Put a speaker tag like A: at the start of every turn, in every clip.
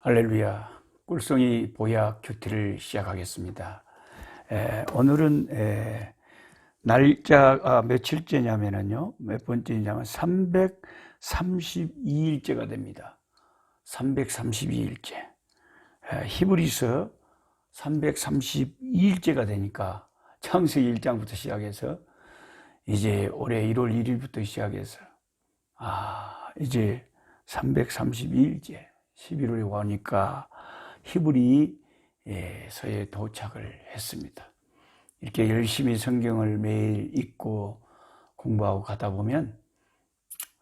A: 할렐루야. 꿀송이 보약 큐티를 시작하겠습니다. 오늘은 날짜가 며칠째냐면요. 몇 번째냐면 332일째가 됩니다. 332일째. 히브리서 332일째가 되니까 창세기 1장부터 시작해서 이제 올해 1월 1일부터 시작해서 이제 332일째 11월에 오니까 히브리서에 도착을 했습니다. 이렇게 열심히 성경을 매일 읽고 공부하고 가다 보면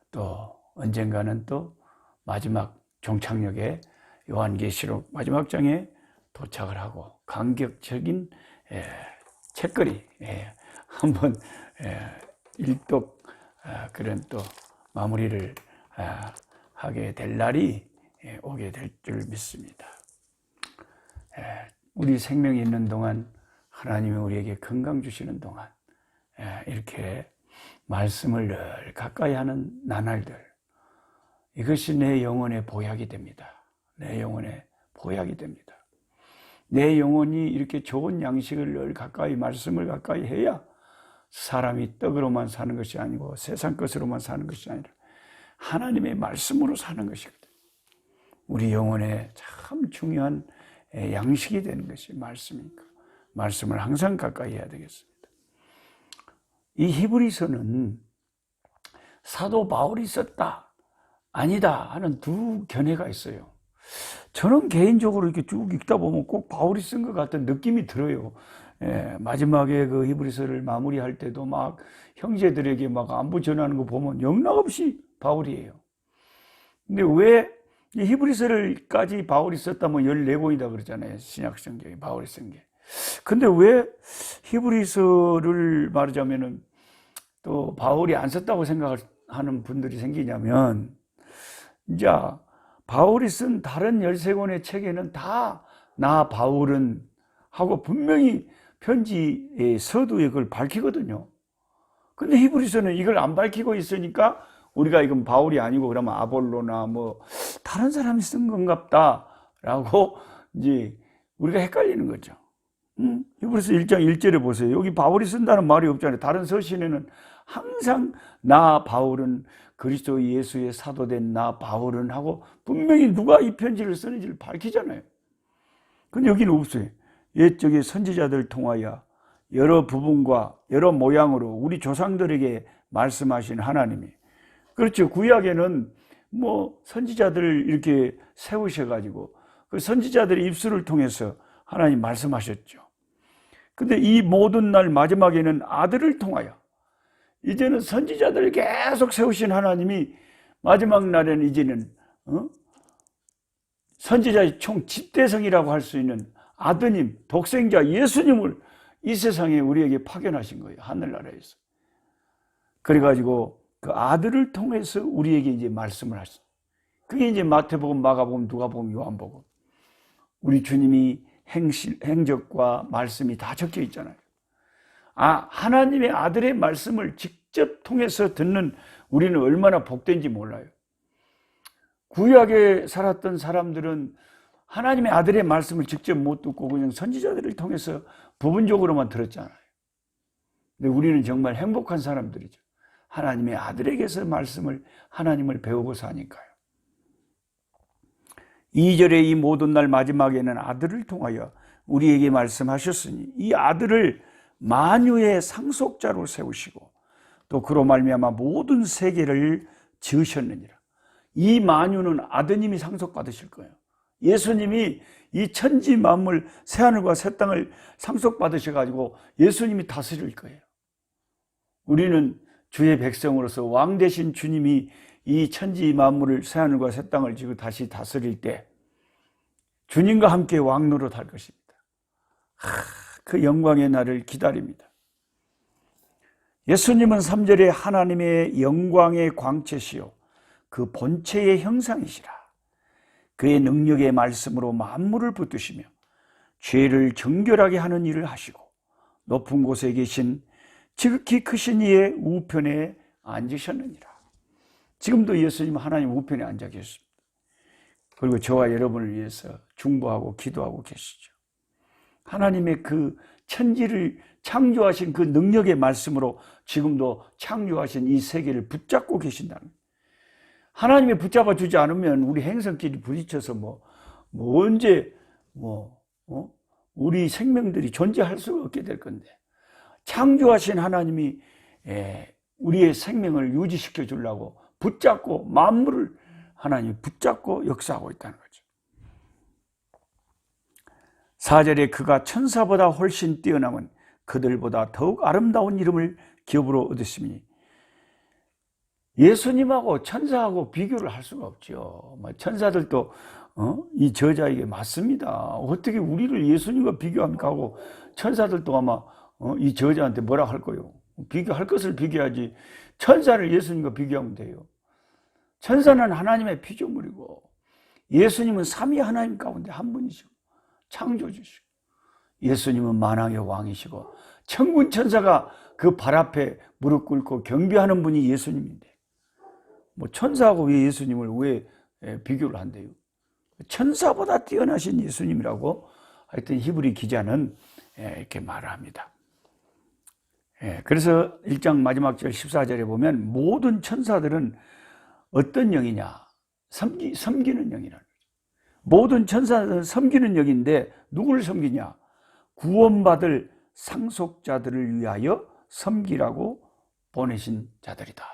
A: 또 언젠가는 또 마지막 종착역에 요한계시록 마지막 장에 도착을 하고 감격적인 책거리 한번 일독 그런 또 마무리를 하게 될 날이 오게 될 줄 믿습니다. 우리 생명이 있는 동안 하나님이 우리에게 건강 주시는 동안 이렇게 말씀을 늘 가까이 하는 나날들, 이것이 내 영혼의 보약이 됩니다. 내 영혼의 보약이 됩니다. 내 영혼이 이렇게 좋은 양식을 늘 가까이, 말씀을 가까이 해야 사람이 떡으로만 사는 것이 아니고 세상 것으로만 사는 것이 아니라 하나님의 말씀으로 사는 것이거든요. 우리 영혼에 참 중요한 양식이 되는 것이 말씀이니까 말씀을 항상 가까이 해야 되겠습니다. 이 히브리서는 사도 바울이 썼다, 아니다 하는 두 견해가 있어요. 저는 개인적으로 이렇게 쭉 읽다 보면 꼭 바울이 쓴 것 같은 느낌이 들어요. 마지막에 그 히브리서를 마무리할 때도 막 형제들에게 막 안부 전하는 거 보면 영락없이 바울이에요. 근데 왜 이 히브리서를까지 바울이 썼다면 14권이다 그러잖아요. 신약 성경에 바울이 쓴 게. 근데 왜 히브리서를 말하자면은 또 바울이 안 썼다고 생각하는 분들이 생기냐면, 이제 바울이 쓴 다른 13권의 책에는 다 나 바울은 하고 분명히 편지의 서두에 그걸 밝히거든요. 근데 히브리서는 이걸 안 밝히고 있으니까 우리가 이건 바울이 아니고 그러면 아볼로나 뭐 다른 사람이 쓴 건갑다라고 이제 우리가 헷갈리는 거죠. 히브리서 1장 1절에 보세요. 여기 바울이 쓴다는 말이 없잖아요. 다른 서신에는 항상 나 바울은 그리스도 예수의 사도된 나 바울은 하고 분명히 누가 이 편지를 쓰는지를 밝히잖아요. 근데 여기는 없어요. 옛적의 선지자들을 통하여 여러 부분과 여러 모양으로 우리 조상들에게 말씀하신 하나님이, 그렇죠. 구약에는 뭐 선지자들을 이렇게 세우셔가지고 그 선지자들의 입술을 통해서 하나님 말씀하셨죠. 근데 이 모든 날 마지막에는 아들을 통하여, 이제는 선지자들을 계속 세우신 하나님이 마지막 날에는 이제는 선지자의 총 집대성이라고 할 수 있는 아드님, 독생자 예수님을 이 세상에 우리에게 파견하신 거예요. 하늘나라에서. 그래가지고 그 아들을 통해서 우리에게 이제 말씀을 하셨어요. 그게 이제 마태복음, 마가복음, 누가복음, 요한복음. 우리 주님이 행적과 말씀이 다 적혀 있잖아요. 하나님의 아들의 말씀을 직접 통해서 듣는 우리는 얼마나 복된지 몰라요. 구약에 살았던 사람들은 하나님의 아들의 말씀을 직접 못 듣고 그냥 선지자들을 통해서 부분적으로만 들었잖아요. 근데 우리는 정말 행복한 사람들이죠. 하나님의 아들에게서 하나님을 배우고 사니까요. 2절에 이 모든 날 마지막에는 아들을 통하여 우리에게 말씀하셨으니 이 아들을 만유의 상속자로 세우시고 또 그로 말미암아 모든 세계를 지으셨느니라. 이 만유는 아드님이 상속받으실 거예요. 예수님이 이 천지 만물 새하늘과 새 땅을 상속받으셔가지고 예수님이 다스릴 거예요. 우리는 주의 백성으로서 왕 되신 주님이 이 천지 만물을 새하늘과 새 땅을 지고 다시 다스릴 때 주님과 함께 왕노릇 할 것입니다. 그 영광의 날을 기다립니다. 예수님은 3절에 하나님의 영광의 광채시요 그 본체의 형상이시라. 그의 능력의 말씀으로 만물을 붙드시며 죄를 정결하게 하는 일을 하시고 높은 곳에 계신 지극히 크신 이의 우편에 앉으셨느니라. 지금도 예수님은 하나님 우편에 앉아 계십니다. 그리고 저와 여러분을 위해서 중보하고 기도하고 계시죠. 하나님의 그 천지를 창조하신 그 능력의 말씀으로 지금도 창조하신 이 세계를 붙잡고 계신다는 거예요. 하나님이 붙잡아 주지 않으면 우리 행성끼리 부딪혀서 언제 우리 생명들이 존재할 수가 없게 될 건데, 창조하신 하나님이 우리의 생명을 유지시켜 주려고 붙잡고 만물을 하나님이 붙잡고 역사하고 있다는 거죠. 4절에 그가 천사보다 훨씬 뛰어남은 그들보다 더욱 아름다운 이름을 기업으로 얻으시니, 예수님하고 천사하고 비교를 할 수가 없죠. 천사들도 이 저자에게 맞습니다. 어떻게 우리를 예수님과 비교합니까 하고, 천사들도 아마 이 저자한테 뭐라 할 거예요. 비교할 것을 비교하지 천사를 예수님과 비교하면 돼요. 천사는 하나님의 피조물이고 예수님은 삼위 하나님 가운데 한 분이시고 창조주시고, 예수님은 만왕의 왕이시고 천군 천사가 그 발 앞에 무릎 꿇고 경배하는 분이 예수님인데, 천사하고 왜 예수님을 왜 비교를 한대요? 천사보다 뛰어나신 예수님이라고 하여튼 히브리 기자는 이렇게 말을 합니다. 그래서 1장 마지막 절 14절에 보면 모든 천사들은 어떤 영이냐? 섬기는 영이라는 거죠. 모든 천사들은 섬기는 영인데 누구를 섬기냐? 구원받을 상속자들을 위하여 섬기라고 보내신 자들이다.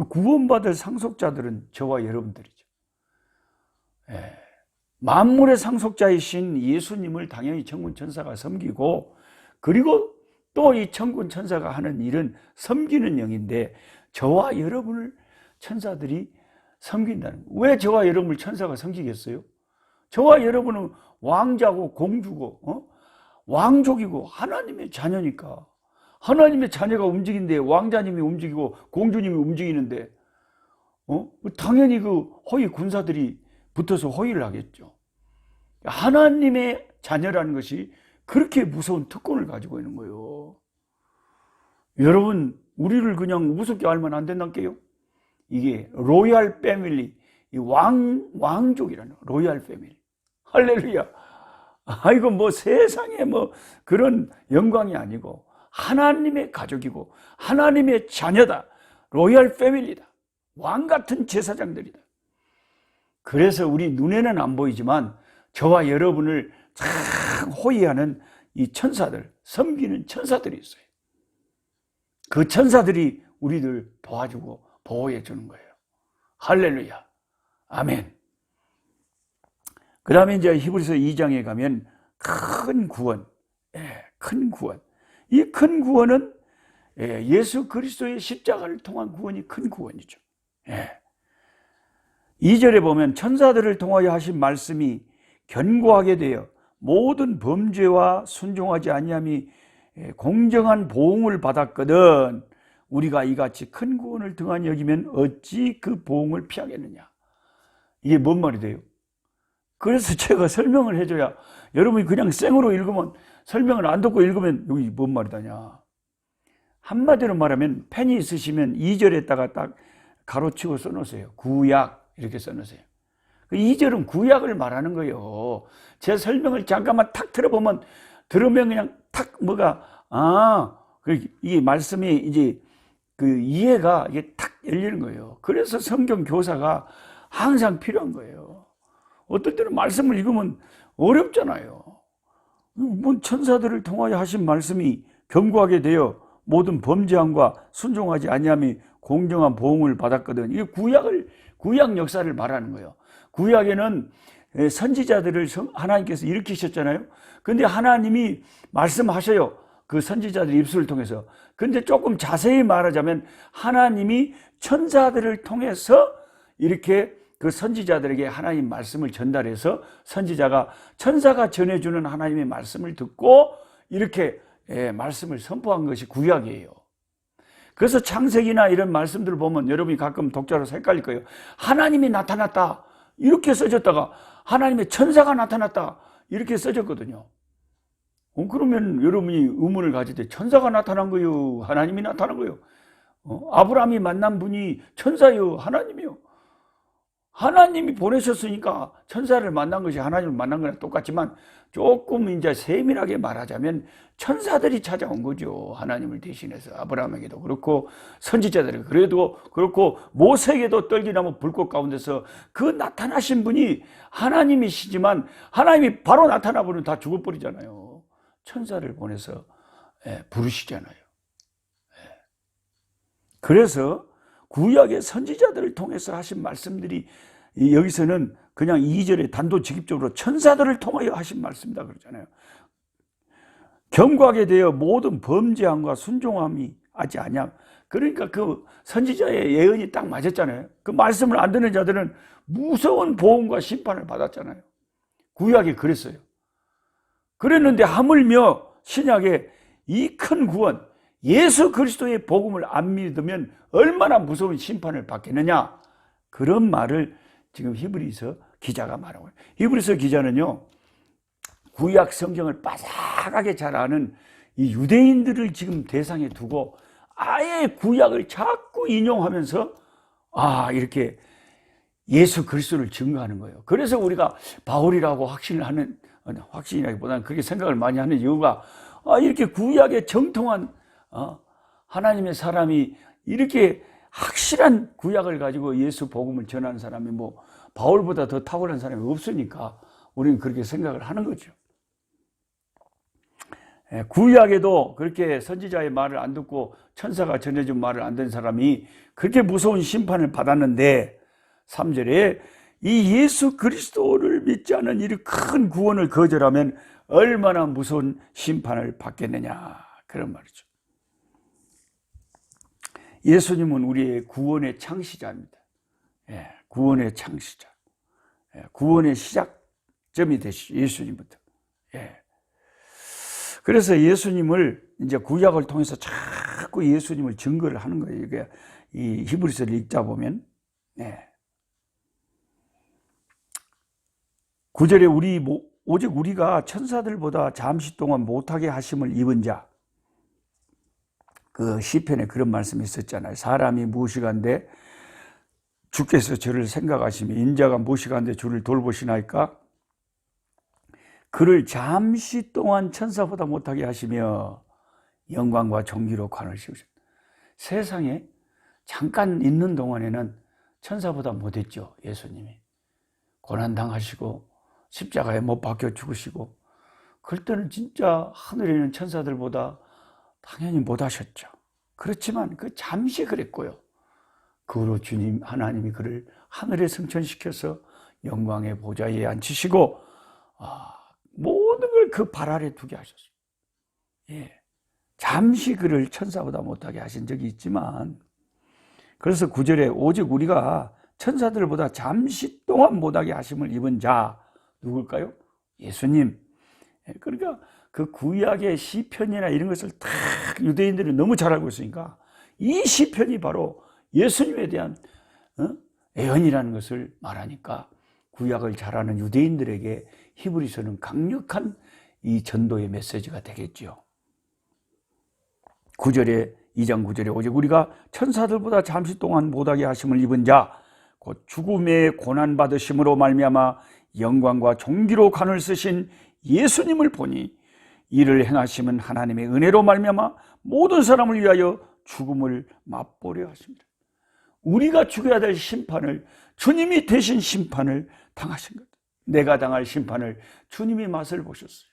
A: 구원받을 상속자들은 저와 여러분들이죠. 만물의 상속자이신 예수님을 당연히 천군 천사가 섬기고, 그리고 또 이 천군 천사가 하는 일은 섬기는 영인데, 저와 여러분을 천사들이 섬긴다는 거예요. 왜 저와 여러분을 천사가 섬기겠어요? 저와 여러분은 왕자고 공주고 왕족이고 하나님의 자녀니까. 하나님의 자녀가 움직이는데 왕자님이 움직이고 공주님이 움직이는데 당연히 그 호위 군사들이 붙어서 호위를 하겠죠. 하나님의 자녀라는 것이 그렇게 무서운 특권을 가지고 있는 거예요. 여러분, 우리를 그냥 우습게 알면 안 된다니까요. 이게 로얄 패밀리, 왕족이라는 로얄 패밀리. 할렐루야. 이거 세상에 그런 영광이 아니고 하나님의 가족이고 하나님의 자녀다. 로얄 패밀리다. 왕 같은 제사장들이다. 그래서 우리 눈에는 안 보이지만 저와 여러분을 참 호위하는 이 천사들, 섬기는 천사들이 있어요. 그 천사들이 우리들 도와주고 보호해 주는 거예요. 할렐루야. 아멘. 그 다음에 이제 히브리서 2장에 가면 큰 구원, 큰 구원. 이 큰 구원은 예수 그리스도의 십자가를 통한 구원이 큰 구원이죠. 2절에 보면 천사들을 통하여 하신 말씀이 견고하게 되어 모든 범죄와 순종하지 아니함이 공정한 보응을 받았거든 우리가 이같이 큰 구원을 등한히 여기면 어찌 그 보응을 피하겠느냐. 이게 뭔 말이 돼요? 그래서 제가 설명을 해줘야, 여러분이 그냥 생으로 읽으면, 설명을 안 듣고 읽으면 여기 뭔 말이다냐. 한마디로 말하면 펜이 있으시면 2절에다가 딱 가로치고 써놓으세요. 구약 이렇게 써놓으세요. 2절은 구약을 말하는 거예요. 제 설명을 잠깐만 탁 들어보면, 들으면 그냥 탁 이게 말씀이 이제 그 이해가 이게 탁 열리는 거예요. 그래서 성경 교사가 항상 필요한 거예요. 어떨 때는 말씀을 읽으면 어렵잖아요. 천사들을 통하여 하신 말씀이 견고하게 되어 모든 범죄함과 순종하지 아니함이 공정한 보응을 받았거든. 이게 구약 역사를 말하는 거예요. 구약에는 선지자들을 하나님께서 일으키셨잖아요. 근데 하나님이 말씀하셔요. 그 선지자들 입술을 통해서. 근데 조금 자세히 말하자면 하나님이 천사들을 통해서 이렇게 그 선지자들에게 하나님 말씀을 전달해서 천사가 전해주는 하나님의 말씀을 듣고 이렇게 말씀을 선포한 것이 구약이에요. 그래서 창세기나 이런 말씀들을 보면 여러분이 가끔 독자로서 헷갈릴 거예요. 하나님이 나타났다 이렇게 써졌다가 하나님의 천사가 나타났다 이렇게 써졌거든요. 그러면 여러분이 의문을 가질 때 천사가 나타난 거요? 하나님이 나타난 거요? 아브라함이 만난 분이 천사요? 하나님이요? 하나님이 보내셨으니까 천사를 만난 것이 하나님을 만난 거랑 똑같지만 조금 이제 세밀하게 말하자면 천사들이 찾아온 거죠. 하나님을 대신해서 아브라함에게도 그렇고 선지자들에게 그래도 그렇고 모세에게도 떨기나무 불꽃 가운데서 그 나타나신 분이 하나님이시지만 하나님이 바로 나타나 버리면 다 죽어버리잖아요. 천사를 보내서 부르시잖아요. 그래서 구약의 선지자들을 통해서 하신 말씀들이 여기서는 그냥 2절에 단도직입적으로 천사들을 통하여 하신 말씀이다 그러잖아요. 경고하게 되어 모든 범죄함과 순종함이 하지 아니함. 그러니까 그 선지자의 예언이 딱 맞았잖아요. 그 말씀을 안 듣는 자들은 무서운 보응과 심판을 받았잖아요. 구약이 그랬어요. 그랬는데 하물며 신약에 이 큰 구원 예수 그리스도의 복음을 안 믿으면 얼마나 무서운 심판을 받겠느냐, 그런 말을 지금 히브리서 기자가 말하고 있어요. 히브리서 기자는요, 구약 성경을 빠삭하게 잘 아는 이 유대인들을 지금 대상에 두고 아예 구약을 자꾸 인용하면서 이렇게 예수 그리스도를 증거하는 거예요. 그래서 우리가 바울이라고 확신이라기보다는 그렇게 생각을 많이 하는 이유가 이렇게 구약의 정통한 하나님의 사람이 이렇게 확실한 구약을 가지고 예수 복음을 전하는 사람이 뭐 바울보다 더 탁월한 사람이 없으니까 우리는 그렇게 생각을 하는 거죠. 구약에도 그렇게 선지자의 말을 안 듣고 천사가 전해준 말을 안 듣는 사람이 그렇게 무서운 심판을 받았는데 3절에 이 예수 그리스도를 믿지 않는 이 큰 구원을 거절하면 얼마나 무서운 심판을 받겠느냐, 그런 말이죠. 예수님은 우리의 구원의 창시자입니다. 구원의 창시자, 구원의 시작점이 되시죠. 예수님부터. 그래서 예수님을 이제 구약을 통해서 자꾸 예수님을 증거를 하는 거예요. 이게 이 히브리서를 읽자 보면 9절에 오직 우리가 천사들보다 잠시 동안 못하게 하심을 입은 자, 그 시편에 그런 말씀이 있었잖아요. 사람이 무엇이간데 주께서 저를 생각하시며 인자가 무엇이간데 주를 돌보시나이까. 그를 잠시 동안 천사보다 못하게 하시며 영광과 존귀로 관을 씌우셨다. 세상에 잠깐 있는 동안에는 천사보다 못했죠. 예수님이 고난당하시고 십자가에 못 박혀 죽으시고, 그럴 때는 진짜 하늘에 있는 천사들보다 당연히 못하셨죠. 그렇지만 그 잠시 그랬고요. 그 후로 주님 하나님이 그를 하늘에 승천시켜서 영광의 보좌에 앉히시고 모든 걸 그 발 아래 두게 하셨어요. 잠시 그를 천사보다 못하게 하신 적이 있지만, 그래서 9절에 오직 우리가 천사들보다 잠시 동안 못하게 하심을 입은 자, 누굴까요? 예수님. 그러니까 그 구약의 시편이나 이런 것을 다 유대인들은 너무 잘 알고 있으니까 이 시편이 바로 예수님에 대한 예언이라는 것을 말하니까 구약을 잘 아는 유대인들에게 히브리서는 강력한 이 전도의 메시지가 되겠죠. 2장 9절에 오직 우리가 천사들보다 잠시 동안 못하게 하심을 입은 자, 곧 죽음의 고난받으심으로 말미암아 영광과 존귀로 관을 쓰신 예수님을 보니 이를 행하심은 하나님의 은혜로 말미암아 모든 사람을 위하여 죽음을 맛보려 하십니다. 우리가 죽어야 될 심판을, 주님이 대신 심판을 당하신 것, 내가 당할 심판을 주님이 맛을 보셨어요.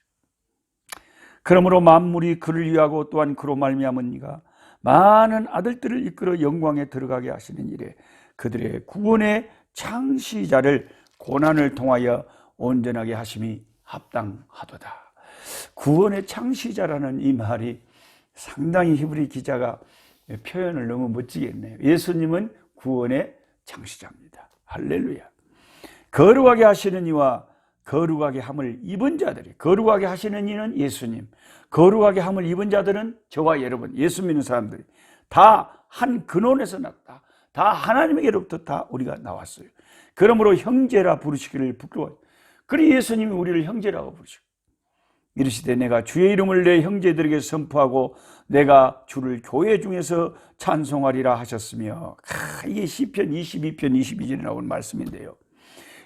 A: 그러므로 만물이 그를 위하고 또한 그로 말미암으니가 많은 아들들을 이끌어 영광에 들어가게 하시는 일에 그들의 구원의 창시자를 고난을 통하여 온전하게 하심이 합당하도다. 구원의 창시자라는 이 말이 상당히 히브리 기자가 표현을 너무 멋지게 했네요. 예수님은 구원의 창시자입니다. 할렐루야. 거룩하게 하시는 이와 거룩하게 함을 입은 자들이, 거룩하게 하시는 이는 예수님, 거룩하게 함을 입은 자들은 저와 여러분, 예수 믿는 사람들이 다 한 근원에서 났다. 다 하나님에게로부터 다 우리가 나왔어요. 그러므로 형제라 부르시기를 부끄러워요. 그래 예수님이 우리를 형제라고 부르시고, 이르시되 내가 주의 이름을 내 형제들에게 선포하고 내가 주를 교회 중에서 찬송하리라 하셨으며, 이게 시편 22편 22절에 나온 말씀인데요.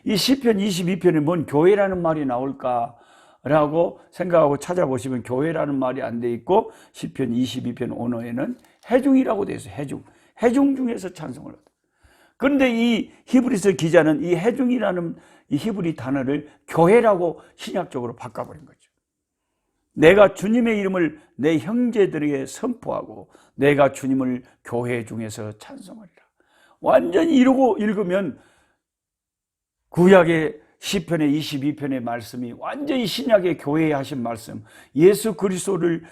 A: 이 시편 22편에 뭔 교회라는 말이 나올까라고 생각하고 찾아보시면 교회라는 말이 안 돼 있고, 시편 22편 언어에는 회중이라고 되어 있어요. 회중 중에서 찬송을 하다. 그런데 이 히브리서 기자는 이 회중이라는 이 히브리 단어를 교회라고 신약적으로 바꿔버린 거죠. 내가 주님의 이름을 내 형제들에게 선포하고 내가 주님을 교회 중에서 찬송하리라. 완전히 이러고 읽으면 구약의 시편의 22편의 말씀이 완전히 신약의 교회에 하신 말씀, 예수 그리스도를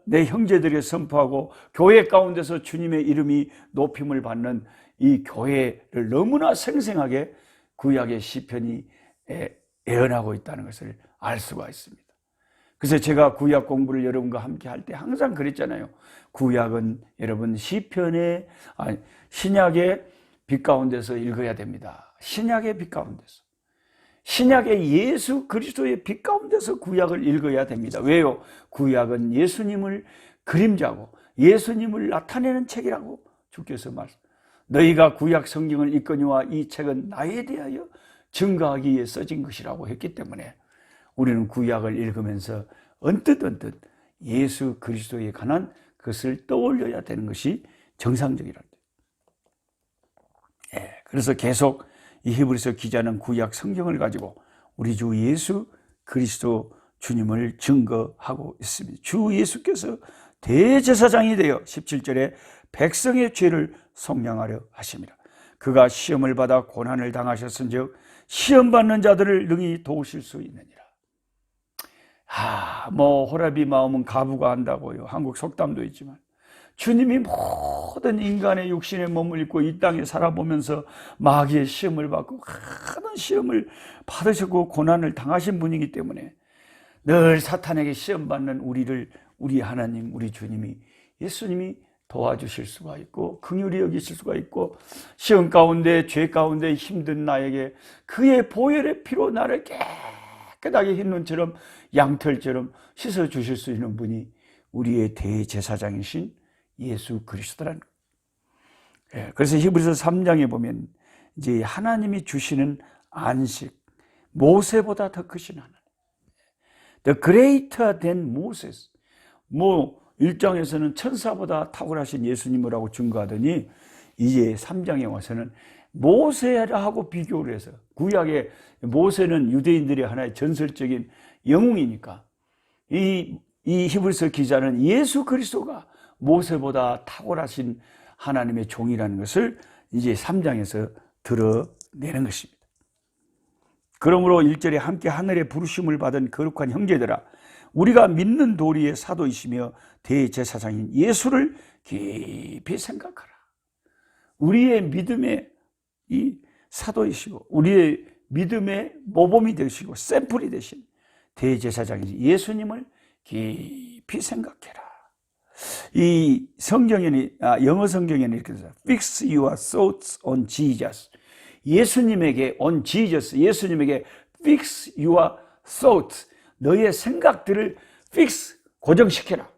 A: 내 형제들에게 선포하고 교회 가운데서 주님의 이름이 높임을 받는 이 교회를 너무나 생생하게 구약의 시편이 예언하고 있다는 것을 알 수가 있습니다. 그래서 제가 구약 공부를 여러분과 함께 할 때 항상 그랬잖아요. 구약은 여러분 신약의 빛 가운데서 읽어야 됩니다. 신약의 빛 가운데서. 신약의 예수 그리스도의 빛 가운데서 구약을 읽어야 됩니다. 왜요? 구약은 예수님을 그림자고 예수님을 나타내는 책이라고 주께서 말씀. 너희가 구약 성경을 읽거니와 이 책은 나에 대하여 증거하기 위해 써진 것이라고 했기 때문에 우리는 구약을 읽으면서 언뜻 예수 그리스도에 관한 것을 떠올려야 되는 것이 정상적이랍니다. 그래서 계속 이 히브리서 기자는 구약 성경을 가지고 우리 주 예수 그리스도 주님을 증거하고 있습니다. 주 예수께서 대제사장이 되어 17절에 백성의 죄를 속량하려 하십니다. 그가 시험을 받아 고난을 당하셨은즉 시험 받는 자들을 능히 도우실 수 있느니라. 호라비 마음은 가부가 한다고요. 한국 속담도 있지만 주님이 모든 인간의 육신에 몸을 입고 이 땅에 살아보면서 마귀의 시험을 받고 많은 시험을 받으셨고 고난을 당하신 분이기 때문에 늘 사탄에게 시험받는 우리 하나님, 우리 주님이, 예수님이 도와주실 수가 있고 긍휼히 여기실 수가 있고 시험 가운데 죄 가운데 힘든 나에게 그의 보혈의 피로 나를 깨끗하게 흰 눈처럼 양털처럼 씻어주실 수 있는 분이 우리의 대제사장이신 예수 그리스도라는 거예요. 그래서 히브리서 3장에 보면 이제 하나님이 주시는 안식, 모세보다 더 크신 하나님, The greater than Moses. 1장에서는 천사보다 탁월하신 예수님이라고 증거하더니 이제 3장에 와서는 모세하고 비교를 해서, 구약의 모세는 유대인들의 하나의 전설적인 영웅이니까 이 히브리서 기자는 예수 그리스도가 모세보다 탁월하신 하나님의 종이라는 것을 이제 3장에서 드러내는 것입니다. 그러므로 1절에 함께 하늘의 부르심을 받은 거룩한 형제들아, 우리가 믿는 도리의 사도이시며 대제사장인 예수를 깊이 생각하라. 우리의 믿음의 이 사도이시고 우리의 믿음의 모범이 되시고 샘플이 되신 대제사장인 예수님을 깊이 생각해라. 이 성경에는, 영어 성경에는 이렇게 써요. Fix your thoughts on Jesus. 예수님에게 on Jesus, 예수님에게 fix your thoughts, 너의 생각들을 fix, 고정시켜라.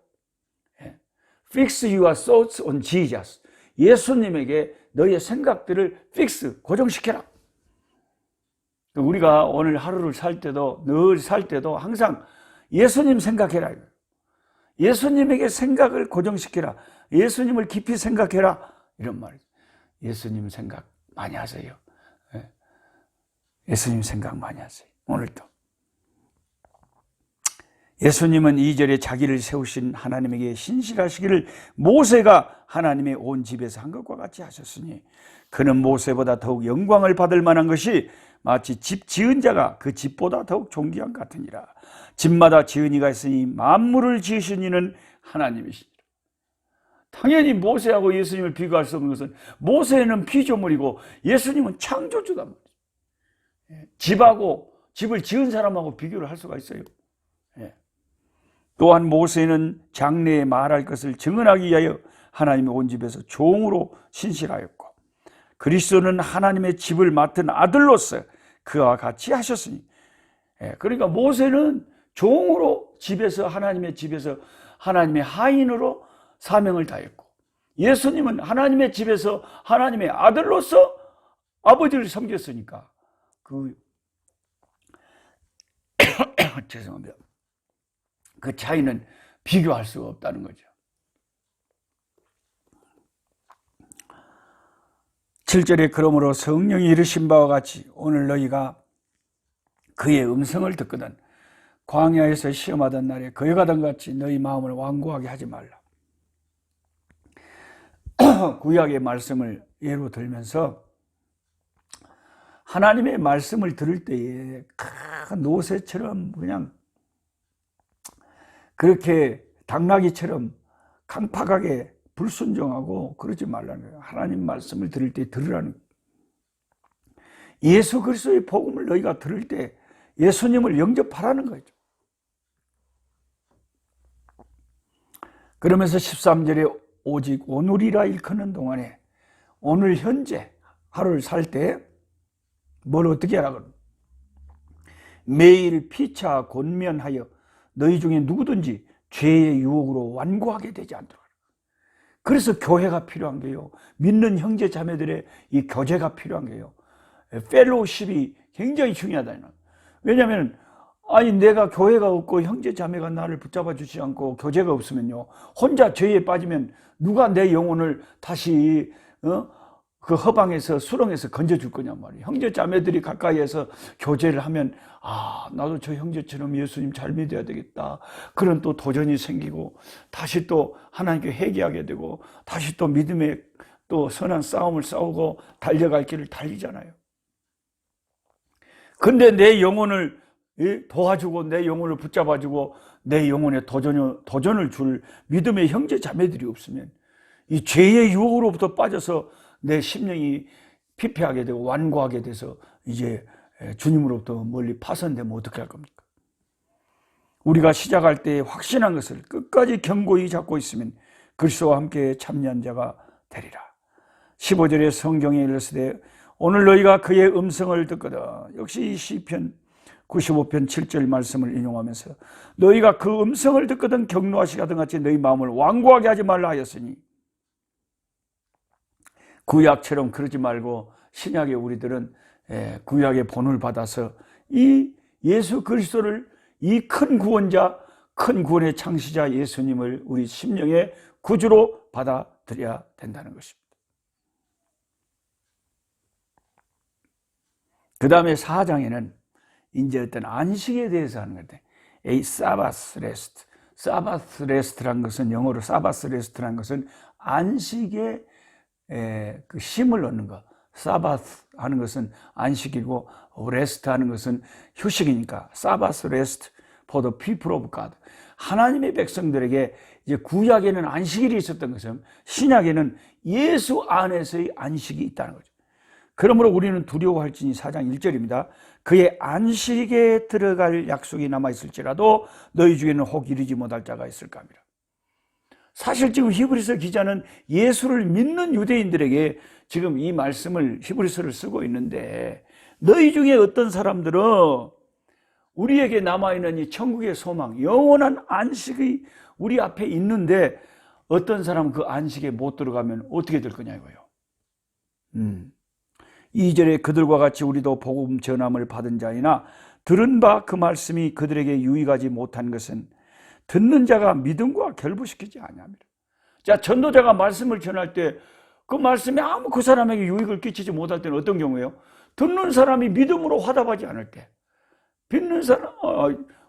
A: Fix your thoughts on Jesus. 예수님에게 너의 생각들을 fix, 고정시켜라. 우리가 오늘 하루를 살 때도, 늘 살 때도 항상 예수님 생각해라. 예수님에게 생각을 고정시켜라. 예수님을 깊이 생각해라. 이런 말이죠. 예수님 생각 많이 하세요. 예수님 생각 많이 하세요. 오늘도. 예수님은 2절에 자기를 세우신 하나님에게 신실하시기를 모세가 하나님의 온 집에서 한 것과 같이 하셨으니 그는 모세보다 더욱 영광을 받을 만한 것이 마치 집 지은 자가 그 집보다 더욱 존귀한 것 같으니라. 집마다 지은 이가 있으니 만물을 지으신 이는 하나님이시니라. 당연히 모세하고 예수님을 비교할 수 없는 것은 모세는 피조물이고 예수님은 창조주단 말이에요. 집을 지은 사람하고 비교를 할 수가 있어요. 또한 모세는 장래에 말할 것을 증언하기 위하여 하나님의 온 집에서 종으로 신실하였고 그리스도는 하나님의 집을 맡은 아들로서 그와 같이 하셨으니, 그러니까 모세는 종으로 집에서 하나님의 집에서 하나님의 하인으로 사명을 다했고, 예수님은 하나님의 집에서 하나님의 아들로서 아버지를 섬겼으니까 죄송합니다. 그 차이는 비교할 수가 없다는 거죠. 7절에 그러므로 성령이 이르신 바와 같이 오늘 너희가 그의 음성을 듣거든 광야에서 시험하던 날에 그에 가던 같이 너희 마음을 완고하게 하지 말라. 구약의 말씀을 예로 들면서 하나님의 말씀을 들을 때에 노새처럼 그냥 그렇게 당나귀처럼 강팍하게 불순종하고 그러지 말라는 거예요. 하나님 말씀을 들을 때 들으라는 거예요. 예수 그리스도의 복음을 너희가 들을 때 예수님을 영접하라는 거죠. 그러면서 13절에 오직 오늘이라 일컫는 동안에 오늘 현재 하루를 살 때 뭘 어떻게 하라고? 매일 피차 권면하여 너희 중에 누구든지 죄의 유혹으로 완고하게 되지 않도록. 그래서 교회가 필요한 게요. 믿는 형제 자매들의 이 교제가 필요한 게요. 펠로우십이 굉장히 중요하다. 왜냐하면 내가 교회가 없고 형제 자매가 나를 붙잡아 주지 않고 교제가 없으면요, 혼자 죄에 빠지면 누가 내 영혼을 다시 그 허방에서 수렁에서 건져줄 거냐 말이에요. 형제 자매들이 가까이에서 교제를 하면 나도 저 형제처럼 예수님 잘 믿어야 되겠다, 그런 또 도전이 생기고 다시 또 하나님께 회개하게 되고 다시 또 믿음의 또 선한 싸움을 싸우고 달려갈 길을 달리잖아요. 근데 내 영혼을 도와주고 내 영혼을 붙잡아주고 내 영혼에 도전을 줄 믿음의 형제 자매들이 없으면 이 죄의 유혹으로부터 빠져서 내 심령이 피폐하게 되고 완고하게 돼서 이제 주님으로부터 멀리 파선되면 어떻게 할 겁니까? 우리가 시작할 때 확신한 것을 끝까지 견고히 잡고 있으면 그리스도와 함께 참여한 자가 되리라. 15절에 성경에 이르시되 오늘 너희가 그의 음성을 듣거든. 역시 시편 95편 7절 말씀을 인용하면서 너희가 그 음성을 듣거든 경노하시기 하던 같이 너희 마음을 완고하게 하지 말라 하였으니, 구약처럼 그러지 말고 신약의 우리들은 구약의 본을 받아서 이 예수 그리스도를, 이 큰 구원자, 큰 구원의 창시자 예수님을 우리 심령의 구주로 받아들여야 된다는 것입니다. 그 다음에 4장에는 이제 어떤 안식에 대해서 하는 건데, 사바스 레스트. 사바스 레스트란 것은, 영어로 사바스 레스트란 것은 안식의 그 쉼을 얻는 것. 사바스 하는 것은 안식이고 레스트 하는 것은 휴식이니까 사바스 레스트 for the people of God. 하나님의 백성들에게 이제 구약에는 안식일이 있었던 것은 신약에는 예수 안에서의 안식이 있다는 거죠. 그러므로 우리는 두려워할지니 4장 1절입니다. 그의 안식에 들어갈 약속이 남아있을지라도 너희 중에는 혹 이르지 못할 자가 있을까 합니다. 사실 지금 히브리서 기자는 예수를 믿는 유대인들에게 지금 이 말씀을, 히브리서를 쓰고 있는데, 너희 중에 어떤 사람들은 우리에게 남아있는 이 천국의 소망, 영원한 안식이 우리 앞에 있는데 어떤 사람은 그 안식에 못 들어가면 어떻게 될 거냐 이거예요. 2절에 그들과 같이 우리도 복음 전함을 받은 자이나 들은 바 그 말씀이 그들에게 유익하지 못한 것은 듣는 자가 믿음과 결부시키지 아니합니다. 자, 전도자가 말씀을 전할 때 그 말씀이 아무 그 사람에게 유익을 끼치지 못할 때는 어떤 경우예요? 듣는 사람이 믿음으로 화답하지 않을 때, 믿는 사람,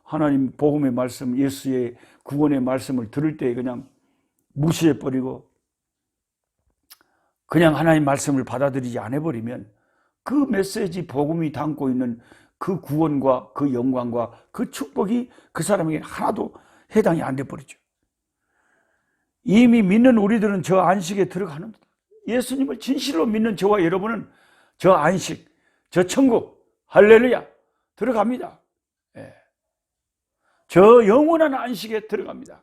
A: 하나님 복음의 말씀, 예수의 구원의 말씀을 들을 때 그냥 무시해버리고 그냥 하나님 말씀을 받아들이지 않아버리면 그 메시지 복음이 담고 있는 그 구원과 그 영광과 그 축복이 그 사람에게 하나도 해당이 안 돼버리죠. 이미 믿는 우리들은 저 안식에 들어가는 거다. 예수님을 진실로 믿는 저와 여러분은 저 안식, 저 천국, 할렐루야, 들어갑니다. 저 영원한 안식에 들어갑니다.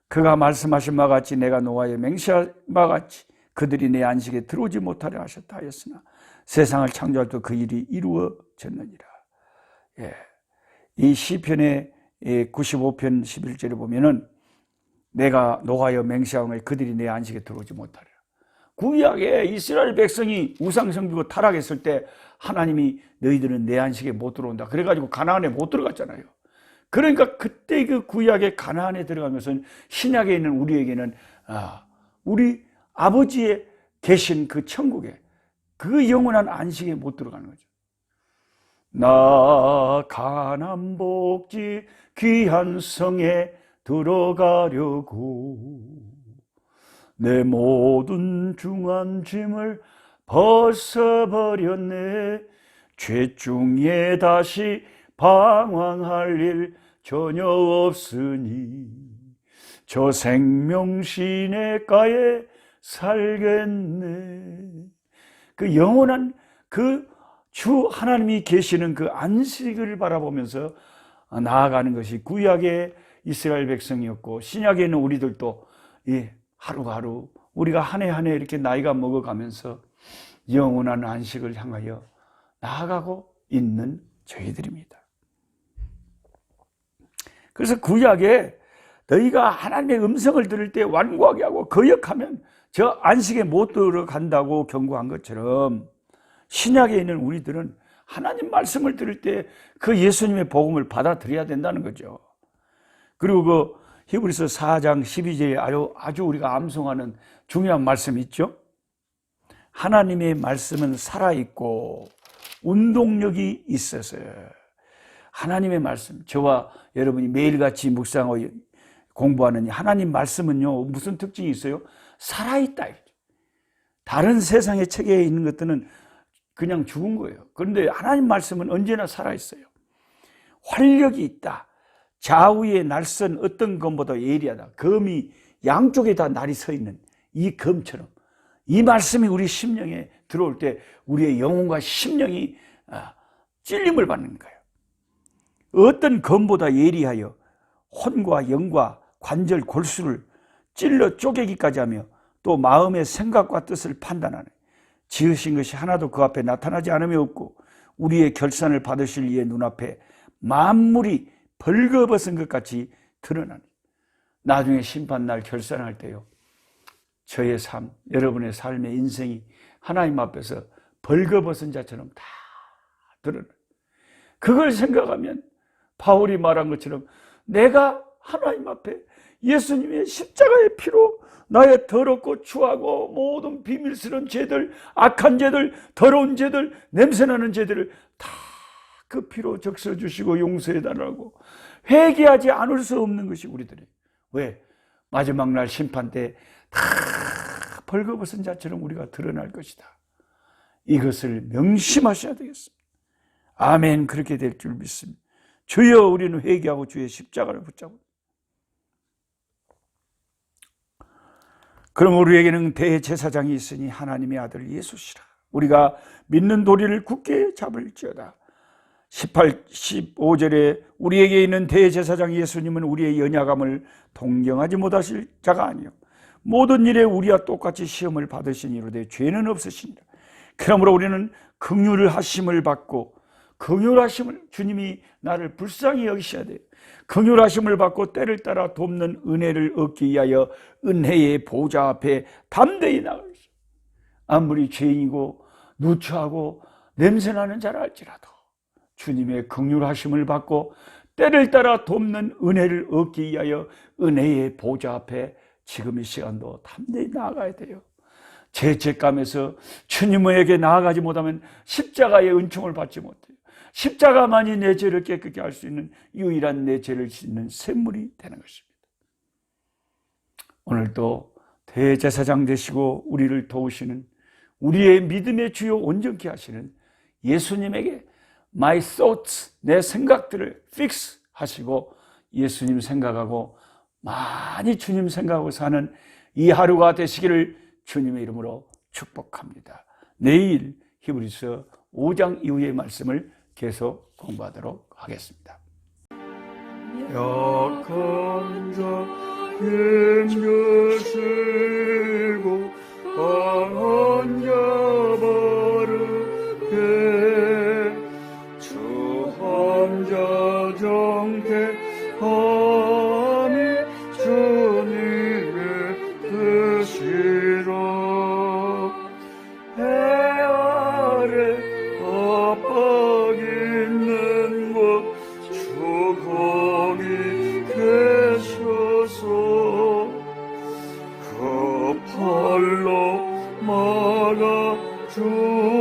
A: 그가 말씀하신 바와 같이 내가 노아에 맹세한 바와 같이 그들이 내 안식에 들어오지 못하려 하셨다 하였으나 세상을 창조할 때 그 일이 이루어졌느니라. 이 시편의 95편 11절에 보면은 내가 노하여 맹세하오니 그들이 내 안식에 들어오지 못하리라. 구약에 이스라엘 백성이 우상 섬기고 타락했을 때 하나님이 너희들은 내 안식에 못 들어온다 그래가지고 가나안에 못 들어갔잖아요. 그러니까 그때 그 구약의 가나안에 들어간 것은 신약에 있는 우리에게는 우리 아버지의 계신 그 천국에 그 영원한 안식에 못 들어가는 거죠. 나 가나안 복지 귀한 성에 들어가려고 내 모든 중한 짐을 벗어버렸네. 죄 중에 다시 방황할 일 전혀 없으니 저 생명 시냇가에 살겠네. 그 영원한 그 주 하나님이 계시는 그 안식을 바라보면서 나아가는 것이 구약의 이스라엘 백성이었고, 신약에 있는 우리들도 하루하루 우리가 한 해 한 해 이렇게 나이가 먹어가면서 영원한 안식을 향하여 나아가고 있는 저희들입니다. 그래서 구약에 너희가 하나님의 음성을 들을 때 완고하게 하고 거역하면 저 안식에 못 들어간다고 경고한 것처럼, 신약에 있는 우리들은 하나님 말씀을 들을 때 그 예수님의 복음을 받아들여야 된다는 거죠. 그리고 그 히브리서 4장 12절에 아주 우리가 암송하는 중요한 말씀이 있죠. 하나님의 말씀은 살아있고 운동력이 있어서. 하나님의 말씀, 저와 여러분이 매일같이 묵상하고 공부하는 하나님 말씀은요, 무슨 특징이 있어요? 살아있다. 다른 세상의 책에 있는 것들은 그냥 죽은 거예요. 그런데 하나님 말씀은 언제나 살아있어요. 활력이 있다. 좌우에 날선 어떤 검보다 예리하다. 검이 양쪽에 다 날이 서 있는 이 검처럼 이 말씀이 우리 심령에 들어올 때 우리의 영혼과 심령이 찔림을 받는 거예요. 어떤 검보다 예리하여 혼과 영과 관절 골수를 찔러 쪼개기까지 하며 또 마음의 생각과 뜻을 판단하는, 지으신 것이 하나도 그 앞에 나타나지 않음이 없고 우리의 결산을 받으실 이의 눈앞에 만물이 벌거벗은 것 같이 드러나니, 나중에 심판날 결산할 때요, 저의 삶, 여러분의 삶의 인생이 하나님 앞에서 벌거벗은 자처럼 다 드러나요. 그걸 생각하면 바울이 말한 것처럼 내가 하나님 앞에 예수님의 십자가의 피로 나의 더럽고 추하고 모든 비밀스러운 죄들, 악한 죄들, 더러운 죄들, 냄새나는 죄들을 다 그 피로 적셔주시고 용서해달라고 회개하지 않을 수 없는 것이 우리들이에요. 왜? 마지막 날 심판 때 다 벌거벗은 자처럼 우리가 드러날 것이다. 이것을 명심하셔야 되겠습니다. 아멘. 그렇게 될 줄 믿습니다. 주여, 우리는 회개하고 주의 십자가를 붙잡고. 그럼 우리에게는 대제사장이 있으니 하나님의 아들 예수시라. 우리가 믿는 도리를 굳게 잡을지어다. 18, 15절에 우리에게 있는 대제사장 예수님은 우리의 연약함을 동경하지 못하실 자가 아니요 모든 일에 우리와 똑같이 시험을 받으시니로되 죄는 없으시니라. 그러므로 우리는 긍휼을 하심을 받고, 긍휼하심을, 주님이 나를 불쌍히 여기셔야 돼요. 긍휼하심을 받고 때를 따라 돕는 은혜를 얻기 위하여 은혜의 보좌 앞에 담대히 나가시오. 아무리 죄인이고 누추하고 냄새나는 자라 할지라도 주님의 긍휼하심을 받고 때를 따라 돕는 은혜를 얻기 위하여 은혜의 보좌 앞에 지금 이 시간도 담대히 나아가야 돼요. 죄책감에서 주님에게 나아가지 못하면 십자가의 은총을 받지 못해요. 십자가만이 내 죄를 깨끗게 할 수 있는 유일한 내 죄를 씻는 샘물이 되는 것입니다. 오늘도 대제사장 되시고 우리를 도우시는, 우리의 믿음의 주요 온전케 하시는 예수님에게 my thoughts, 내 생각들을 fix 하시고 예수님 생각하고 많이 주님 생각하고 사는 이 하루가 되시기를 주님의 이름으로 축복합니다. 내일 히브리서 5장 이후의 말씀을 계속 공부하도록 하겠습니다. 약한 자 힘주시고 강한 자 바르게 주 함자 정태 주